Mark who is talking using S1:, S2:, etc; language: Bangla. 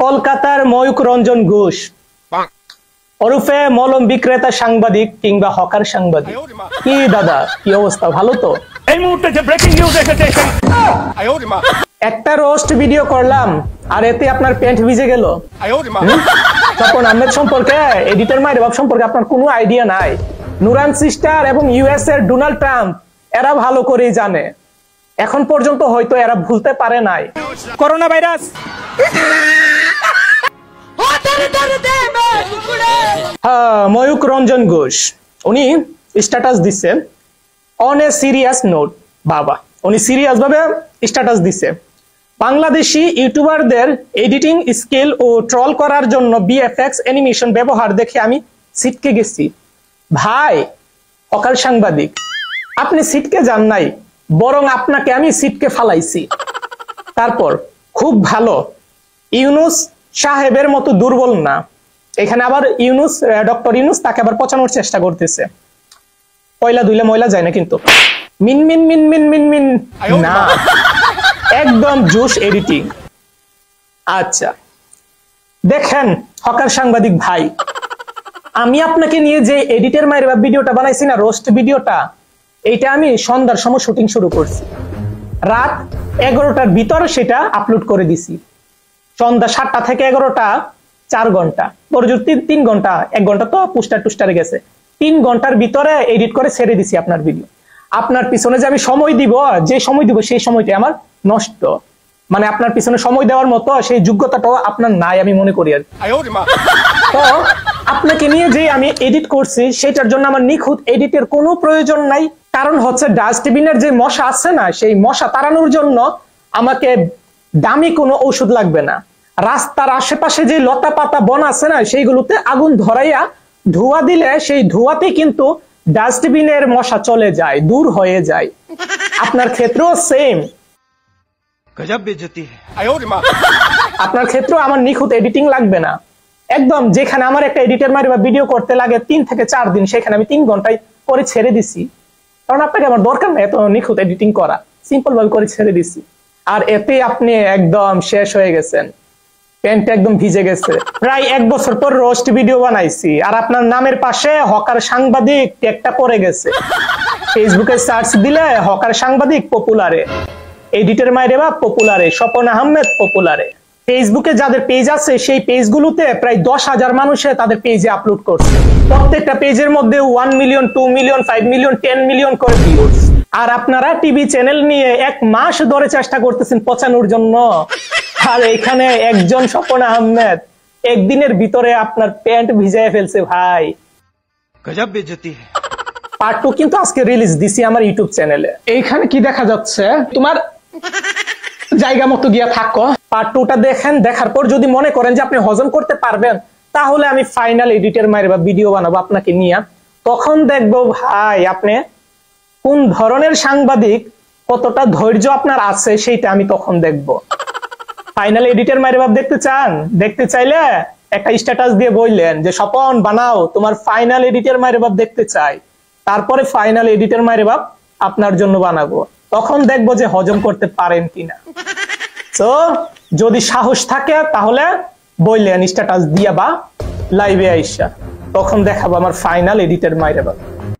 S1: কলকাতার ময়ূক রঞ্জন ঘোষ ওরফে মলম বিক্রেতা সাংবাদিক কিংবা হকার সাংবাদিক। কি দাদা, কি অবস্থা? ভালো তো?
S2: এই মুহূর্তে যে ব্রেকিং নিউজ এসেছে,
S1: একটা রোস্ট ভিডিও করলাম আর এতে আপনার প্যান্ট ভিজে গেল। তপন আহমেদ সম্পর্কে, এডিটর মায়ের বাপ সম্পর্কে আপনার কোনো আইডিয়া নাই। নুরান সিস্টার এবং ইউএস এর ডোনাল্ড ট্রাম্প এরা ভালো করেই জানে, এখন পর্যন্ত হয়তো এরা ভুলতে পারে নাই
S2: করোনা ভাইরাস।
S1: ময়ূক রঞ্জন ঘোষ উনি স্ট্যাটাস দিচ্ছে অন এ সিরিয়াস নোট। বাবা, উনি সিরিয়াস ভাবে স্ট্যাটাস দিচ্ছে, বাংলাদেশি ইউটিউবারদের এডিটিং স্কিল ও ট্রল করার জন্য বিএফএক্স অ্যানিমেশন ব্যবহার দেখে আমি ছিটকে গেছি। ভাই অকাল সাংবাদিক, আপনি ছিটকে যান নাই, বরং আপনাকে আমি ছিটকে ফালাইছি। তারপর খুব ভালো, ইউনুস সাহেবের মতো দুর্বল না। এখানে আবার ইউনুস, ডক্টর ইউনুস তাকে আবার পচানোর চেষ্টা করতেছে। পয়লা দুইলা ময়লা যায় না কিন্তু। মিন মিন মিন মিন মিন মিন না, একদম জোশ এডিটিং। আচ্ছা দেখেন হকার সাংবাদিক ভাই, আমি আপনাকে নিয়ে যে এডিটের মায়ের ভিডিওটা বানাইছি না, রোস্ট ভিডিওটা, এইটা আমি সন্ধ্যার সময় শুটিং শুরু করছি, রাত 11টার ভিতরে সেটা আপলোড করে দিছি। সন্ধ্যা 7টা থেকে 11টা 4 ঘন্টা, পরবর্তী 3 ঘন্টা, 1 ঘন্টা তো পোস্টার টুস্টারে গেছে, 3 ঘন্টার ভিতরে এডিট করে ছেড়ে দিছি আপনার ভিডিও। আপনার পিছনে যে আমি সময় দিব, যে সময় দিব সেই সময়টা আমার নষ্ট, মানে আপনার পিছনে সময় দেওয়ার মতো সেই যোগ্যতাটাও আপনার নাই আমি মনে করি। আর তো আপনাকে নিয়ে যে আমি এডিট করছি সেটার জন্য আমার নিখুঁত এডিটের কোনো প্রয়োজন নাই। কারণ হচ্ছে ডাস্টবিনের যে মশা আছে না, সেই মশা তাড়ানোর জন্য আমাকে দামি কোনো ওষুধ লাগবে না। রাস্তার আশেপাশে যে লতা পাতা বন আছে না, সেইগুলোতে আগুন ধরাইয়া ধোঁয়া দিলে সেই ধোঁয়াতে কিন্তু ডাস্টবিনের মশা চলে যায়, দূর হয়ে যায়। আপনার ক্ষেত্রেও সেম।
S2: গজব বেইজ্জতি।
S1: আপনার ক্ষেত্রেও আমার নিখুঁত এডিটিং লাগবে না। একদম যেখানে আমার একটা এডিটর মারি বা ভিডিও করতে লাগে 3 থেকে 4 দিন, সেখানে আমি 3 ঘন্টায় করে ছেড়ে দিছি। কারণ আপনাকে আমার দরকার না এত নিখুঁত এডিটিং করা, সিম্পল ভাবে করে ছেড়ে দিছি। আর এতে আপনি একদম শেষ হয়ে গেছেন, প্যান্ট একদম ভিজে গেছে। প্রায় 1 বছর পর রোস্ট ভিডিও বানাইছি আর আপনার নামের পাশে হকার সাংবাদিক ট্যাগটা পড়ে গেছে। ফেসবুকে সার্চ দিলে হকার সাংবাদিক পপুলারে, এডিটর মায়ের বাপ পপুলারে, স্বপন আহমেদ পপুলারে। ফেসবুকে যাদের পেজ আছে সেই পেজগুলোতে প্রায় 10,000 মানুষে তাদের পেজে আপলোড করছে, প্রত্যেকটা পেজের মধ্যে 1 মিলিয়ন, 2 মিলিয়ন, 5 মিলিয়ন, 10 মিলিয়ন করে ভিউজ। আর আপনারা টিভি চ্যানেল নিয়ে 1 মাস ধরে চেষ্টা করতেছেন পচানোর জন্য, আর এখানে একজন স্বপন আহমেদ একদিনের ভিতরে আপনার প্যান্ট ভিজায় ফেলছে। ভাই
S2: গজব বেইজ্জতি।
S1: পার্ট 2 কিন্তু আজকে রিলিজ দিছি আমার ইউটিউব চ্যানেলে। এইখানে কি দেখা যাচ্ছে, তোমার জায়গা মতো গিয়া থাকো। পার্ট 2টা দেখেন, দেখার পর যদি মনে করেন যে আপনি হজম করতে পারবেন, তাহলে আমি ফাইনাল এডিটের মায়ের বা ভিডিও বানাবো আপনাকে নিয়ে। তখন দেখবো ভাই আপনি কোন ধরনের সাংবাদিক, কতটা ধৈর্য আপনার আছে, সেইটা আমি তখন দেখবো। ফাইনাল এডিটের মায়ের বাপ দেখতে চান? দেখতে চাইলে একটা স্ট্যাটাস দিয়ে বললেন যে স্বপন বানাও, তোমার ফাইনাল এডিটের মায়ের বাপ দেখতে চাই। তারপরে ফাইনাল এডিটের মায়ের বাপ আপনার জন্য বানাবো, তখন দেখবো যে হজম করতে পারেন কিনা। তো যদি সাহস থাকে তাহলে বললেন স্ট্যাটাস দিয়া বা লাইভে আইসা, তখন দেখাবো আমার ফাইনাল এডিটের মায়ের বাপ।